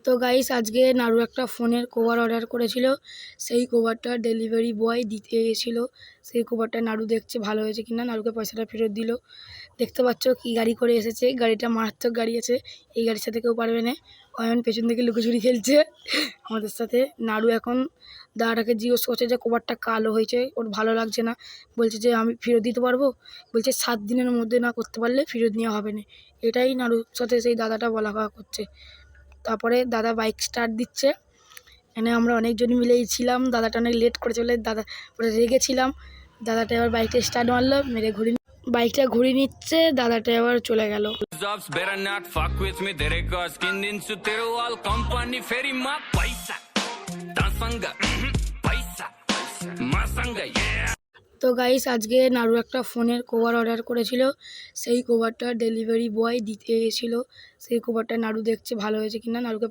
তো গাইস আজকে নাড়ু একটা ফোনের কভার অর্ডার করেছিল। সেই কভারটা ডেলিভারি বয় দিতে এসেছিল। সেই কভারটা নাড়ু দেখছে ভালো হয়েছে কিনা, নাড়ুকে পয়সাটা ফেরত দিল। দেখতে পাচ্ছ কি গাড়ি করে এসেছে, গাড়িটা মারাত্মক গাড়ি আছে, এই গাড়ির সাথে কেউ পারবে না। অয়ন পেছন থেকে লুকোচুরি খেলছে আমাদের সাথে। নাড়ু এখন দাদাটাকে জিজ্ঞেস করছে যে কভারটা কালো হয়েছে, ওর ভালো লাগছে না, বলছে যে আমি ফেরত দিতে পারবো, বলছে 7 দিনের মধ্যে না করতে পারলে ফেরত নেওয়া হবে না। এটাই নাড়ুর সাথে সেই দাদাটা বলা করছে। তারপরে দাদা বাইক স্টার্ট দিচ্ছে। এখানে আমরা অনেকজন মিলেই ছিলাম, দাদাটা অনেক লেট করে চলে, দাদা পরে রেগেছিলাম। দাদাটা এবার বাইকটা স্টার্ট মারলো, মেরে বাইকটা ঘুরিয়ে নিচ্ছে, দাদাটা এবার চলে গেল। তো গাইস আজকে নাড়ু একটা ফোনের কভার অর্ডার করেছিল। সেই কভারটা ডেলিভারি বয় দিতে এসেছিল। সেই কভারটা নাড়ু দেখছে ভালো হয়েছে কিনা, নাড়ুকে